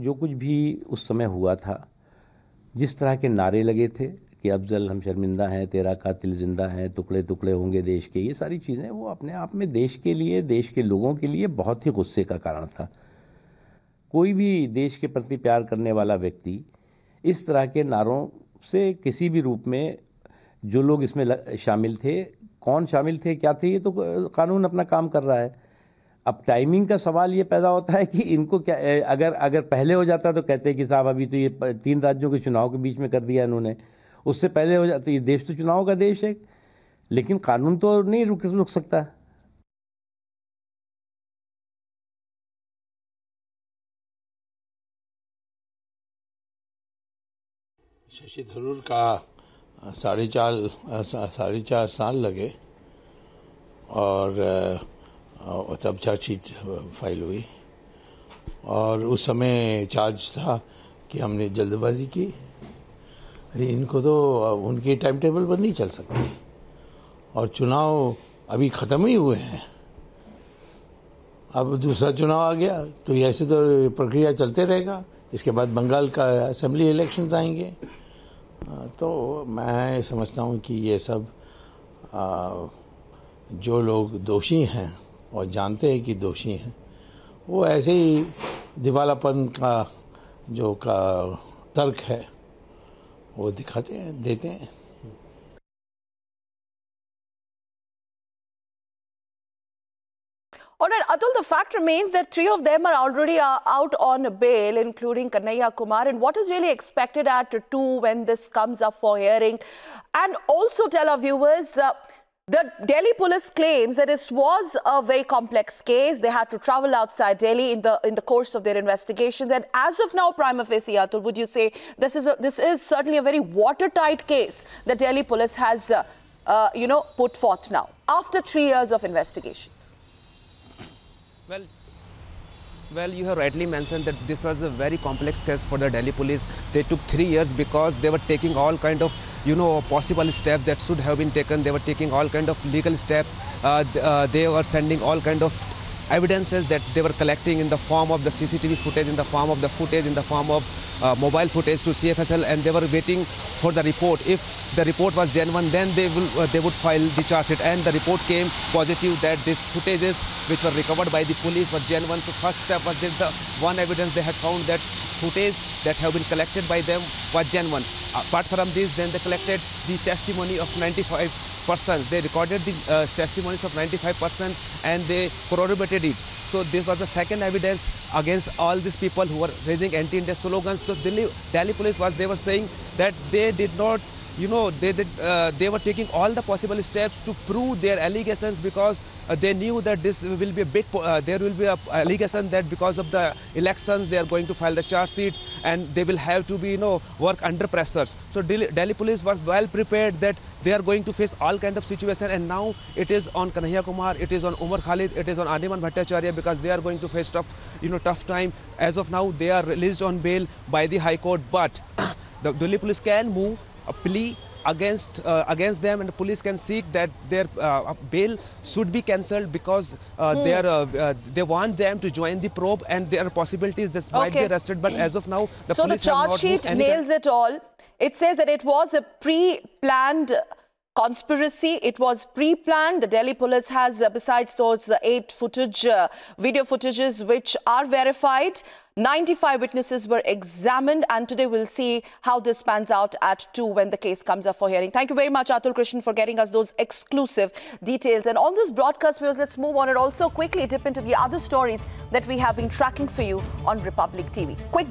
जो कुछ भी उस समय हुआ था, जिस तरह के नारे लगे थे कि अफजल हम शर्मिंदा हैं, तेरा कातिल जिंदा है, टुकड़े टुकड़े होंगे देश के, ये सारी चीज़ें वो अपने आप में देश के लिए, देश के लोगों के लिए बहुत ही गुस्से का कारण था। कोई भी देश के प्रति प्यार करने वाला व्यक्ति इस तरह के नारों से किसी भी रूप में, जो लोग इसमें शामिल थे, कौन शामिल थे, क्या थे, ये तो कानून अपना काम कर रहा है। अब टाइमिंग का सवाल ये पैदा होता है कि इनको क्या, अगर पहले हो जाता तो कहते हैं कि साहब अभी तो ये 3 राज्यों के चुनाव के बीच में कर दिया इन्होंने, उससे पहले हो जाता तो ये देश तो चुनाव का देश है, लेकिन कानून तो नहीं रुक सकता। शशि थरूर का 4.5 साल लगे और तब चार्जशीट फाइल हुई, और उस समय चार्ज था कि हमने जल्दबाजी की। अरे इनको तो उनके टाइम टेबल पर नहीं चल सकते, और चुनाव अभी ख़त्म ही हुए हैं, अब दूसरा चुनाव आ गया तो ऐसे तो प्रक्रिया चलते रहेगा। इसके बाद बंगाल का असेंबली इलेक्शंस आएंगे। तो मैं समझता हूँ कि ये सब जो लोग दोषी हैं और जानते हैं कि दोषी हैं, वो ऐसे ही दिवालापन का जो तर्क है वो दिखाते हैं, देते हैं। All right, Atul, the fact remains that 3 of them are already out on bail, including Kanhaiya Kumar. And what is really expected at 2 when this comes up for hearing? And also tell our viewers, the Delhi police claims that this was a very complex case. They had to travel outside Delhi in the course of their investigations. And as of now, prima facie, Atul, would you say this is certainly a very watertight case that Delhi police has, put forth now after 3 years of investigations? Well, you have rightly mentioned that this was a very complex case for the Delhi police. They took 3 years because they were taking all kind of, possible steps that should have been taken. They were taking all kind of legal steps. They were sending all kind of evidences that they were collecting in the form of the CCTV footage, in the form of the footage, in the form of mobile footage to CFSL, and they were waiting for the report. If the report was genuine, then they would file the charge sheet, and the report came positive that these footages which were recovered by the police were genuine. So first step was this, the one evidence they had found that footage that have been collected by them was genuine. Apart from this, then they collected the testimony of 95%. They recorded the testimonies of 95% and they corroborated it. So this was the second evidence against all these people who were raising anti-India slogans. So Delhi police they were saying that they did not, they were taking all the possible steps to prove their allegations, because they knew that this will be a big, there will be a allegation that because of the elections they are going to file the charge sheets and they will have to be, work under pressures. So Delhi police was well prepared that they are going to face all kind of situation, and now it is on Kanhaiya Kumar, it is on Umar Khalid, it is on Adiman Bhattacharya, because they are going to face tough time. As of now, they are released on bail by the High Court, but the Delhi police can move a plea against them, and the police can seek that their bail should be cancelled, because they want them to join the probe, and there are possibilities this might be arrested. But as of now, the police the charge sheet nails it all. It says that it was a pre-planned conspiracy. It was pre-planned. The Delhi police has, besides those 8 video footages which are verified, 95 witnesses were examined, and today we'll see how this pans out at 2 when the case comes up for hearing. Thank you very much, Atul Krishnan, for getting us those exclusive details. And on this broadcast, viewers, let's move on and also quickly dip into the other stories that we have been tracking for you on Republic TV. Quick